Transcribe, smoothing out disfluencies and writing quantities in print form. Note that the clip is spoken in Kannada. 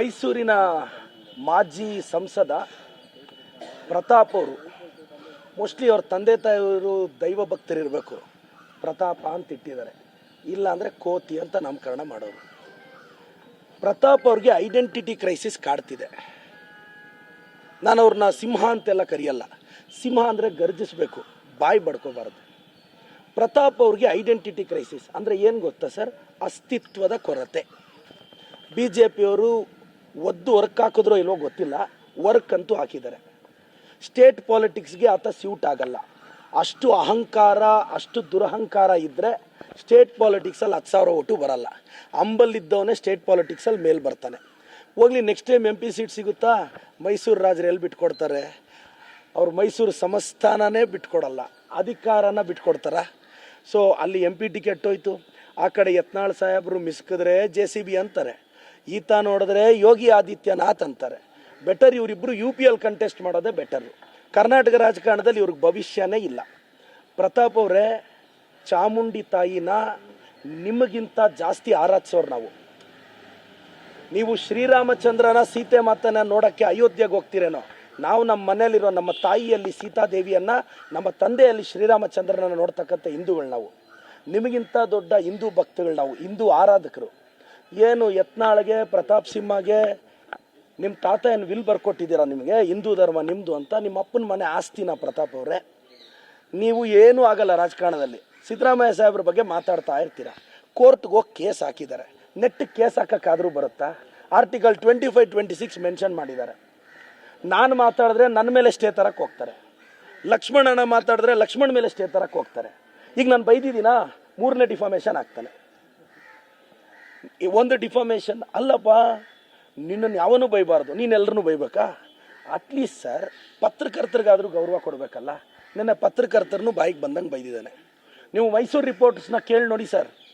ಮೈಸೂರಿನ ಮಾಜಿ ಸಂಸದ ಪ್ರತಾಪ್ ಅವರು ಮೋಸ್ಟ್ಲಿ ಅವ್ರ ತಂದೆ ತಾಯಿಯವರು ದೈವ ಭಕ್ತರಿರಬೇಕು. ಪ್ರತಾಪ ಅಂತ ಇಟ್ಟಿದ್ದಾರೆ, ಇಲ್ಲ ಅಂದರೆ ಕೋತಿ ಅಂತ ನಾಮಕರಣ ಮಾಡೋರು. ಪ್ರತಾಪ್ ಅವ್ರಿಗೆ ಐಡೆಂಟಿಟಿ ಕ್ರೈಸಿಸ್ ಕಾಡ್ತಿದೆ. ನಾನು ಅವ್ರನ್ನ ಸಿಂಹ ಅಂತೆಲ್ಲ ಕರೆಯಲ್ಲ. ಸಿಂಹ ಅಂದರೆ ಗರ್ಜಿಸಬೇಕು, ಬಾಯಿ ಬಡ್ಕೋಬಾರ್ದು. ಪ್ರತಾಪ್ ಅವ್ರಿಗೆ ಐಡೆಂಟಿಟಿ ಕ್ರೈಸಿಸ್ ಅಂದರೆ ಏನು ಗೊತ್ತಾ ಸರ್? ಅಸ್ತಿತ್ವದ ಕೊರತೆ. BJPಯವರು ಒದ್ದು ವರ್ಕ್ ಹಾಕಿದ್ರೋ ಇಲ್ವೋ ಗೊತ್ತಿಲ್ಲ, ವರ್ಕ್ ಅಂತೂ ಹಾಕಿದ್ದಾರೆ. ಸ್ಟೇಟ್ ಪಾಲಿಟಿಕ್ಸ್ಗೆ ಆತ ಸ್ಯೂಟ್ ಆಗಲ್ಲ. ಅಷ್ಟು ಅಹಂಕಾರ, ಅಷ್ಟು ದುರಹಂಕಾರ ಇದ್ದರೆ ಸ್ಟೇಟ್ ಪಾಲಿಟಿಕ್ಸಲ್ಲಿ 10,000 ಓಟು ಬರಲ್ಲ. ಅಂಬಲ್ಲಿದ್ದವನೇ ಸ್ಟೇಟ್ ಪಾಲಿಟಿಕ್ಸಲ್ಲಿ ಮೇಲೆ ಬರ್ತಾನೆ. ಹೋಗ್ಲಿ, ನೆಕ್ಸ್ಟ್ ಟೈಮ್ MP ಸೀಟ್ ಸಿಗುತ್ತಾ? ಮೈಸೂರು ರಾಜರು ಎಲ್ಲಿ ಬಿಟ್ಕೊಡ್ತಾರೆ? ಅವ್ರು ಮೈಸೂರು ಸಂಸ್ಥಾನನೇ ಬಿಟ್ಕೊಡಲ್ಲ, ಅಧಿಕಾರನ ಬಿಟ್ಕೊಡ್ತಾರ? ಸೊ ಅಲ್ಲಿ MP ಟಿಕೆಟ್ ಹೋಯ್ತು. ಆ ಕಡೆ ಯತ್ನಾಳ್ ಸಾಹೇಬರು ಮಿಸ್ಕಿದ್ರೆ JCB ಅಂತಾರೆ, ಈತ ನೋಡಿದ್ರೆ ಯೋಗಿ ಆದಿತ್ಯನಾಥ್ ಅಂತಾರೆ. ಬೆಟರ್ ಇವರಿಬ್ಬರು UPL ಕಂಟೆಸ್ಟ್ ಮಾಡೋದೇ ಬೆಟರು. ಕರ್ನಾಟಕ ರಾಜಕಾರಣದಲ್ಲಿ ಇವ್ರಿಗೆ ಭವಿಷ್ಯನೇ ಇಲ್ಲ. ಪ್ರತಾಪ್ ಅವರೇ, ಚಾಮುಂಡಿ ತಾಯಿನ ನಿಮಗಿಂತ ಜಾಸ್ತಿ ಆರಾಧಿಸೋರು ನೀವು ಶ್ರೀರಾಮಚಂದ್ರನ ಸೀತೆ ಮಾತನ್ನ ನೋಡೋಕ್ಕೆ ಅಯೋಧ್ಯೆಗೆ ಹೋಗ್ತಿರೇನೋ, ನಾವು ನಮ್ಮ ಮನೆಯಲ್ಲಿರೋ ನಮ್ಮ ತಾಯಿಯಲ್ಲಿ ಸೀತಾದೇವಿಯನ್ನು, ನಮ್ಮ ತಂದೆಯಲ್ಲಿ ಶ್ರೀರಾಮಚಂದ್ರನ ನೋಡ್ತಕ್ಕಂಥ ಹಿಂದೂಗಳು ನಾವು. ನಿಮಗಿಂತ ದೊಡ್ಡ ಹಿಂದೂ ಭಕ್ತಗಳು ನಾವು, ಹಿಂದೂ ಆರಾಧಕರು. ಏನು ಯತ್ನಾಳ್ಗೆ, ಪ್ರತಾಪ್ ಸಿಂಹಗೆ ನಿಮ್ಮ ತಾತ ಏನು ವಿಲ್ ಬರ್ಕೊಟ್ಟಿದ್ದೀರಾ ನಿಮಗೆ ಹಿಂದೂ ಧರ್ಮ ನಿಮ್ಮದು ಅಂತ? ನಿಮ್ಮ ಅಪ್ಪನ ಮನೆ ಆಸ್ತಿನ ಪ್ರತಾಪ್ ಅವರೇ? ನೀವು ಏನೂ ಆಗಲ್ಲ ರಾಜಕಾರಣದಲ್ಲಿ. ಸಿದ್ದರಾಮಯ್ಯ ಸಾಹೇಬ್ರ ಬಗ್ಗೆ ಮಾತಾಡ್ತಾ ಇರ್ತೀರ. ಕೋರ್ಟ್ಗೆ ಹೋಗಿ ಕೇಸ್ ಹಾಕಿದ್ದಾರೆ. ನೆಟ್ಟಿಗೆ ಕೇಸ್ ಹಾಕೋಕ್ಕಾದರೂ ಬರುತ್ತಾ? ಆರ್ಟಿಕಲ್ 25, 26 ಮೆನ್ಷನ್ ಮಾಡಿದ್ದಾರೆ. ನಾನು ಮಾತಾಡಿದ್ರೆ ನನ್ನ ಮೇಲೆ ಸ್ಟೇ ತರಕ್ಕೆ ಹೋಗ್ತಾರೆ. ಲಕ್ಷ್ಮಣನ ಮಾತಾಡಿದ್ರೆ ಲಕ್ಷ್ಮಣ್ ಮೇಲೆ ಸ್ಟೇ ತರಕ್ಕೆ ಹೋಗ್ತಾರೆ. ಈಗ ನಾನು ಬೈದಿದ್ದೀನಾ, 3ನೇ ಡಿಫಾಮೇಷನ್ ಆಗ್ತಾನೆ. ಒಂದು ಡಿಫಾಮೇಷನ್ ಅಲ್ಲಪ್ಪ, ನಿನ್ನನ್ನು ಯಾವನೂ ಬೈಬಾರ್ದು, ನೀನೆಲ್ಲರೂ ಬೈಬೇಕಾ? ಅಟ್ಲೀಸ್ಟ್ ಸರ್, ಪತ್ರಕರ್ತರಿಗಾದರೂ ಗೌರವ ಕೊಡಬೇಕಲ್ಲ. ನನ್ನ ಪತ್ರಕರ್ತರನ್ನು ಬಾಯಿಗೆ ಬಂದಂಗೆ ಬೈದಿದ್ದಾನೆ. ನೀವು ಮೈಸೂರು ರಿಪೋರ್ಟರ್ಸ್ನ ಕೇಳಿ ನೋಡಿ ಸರ್.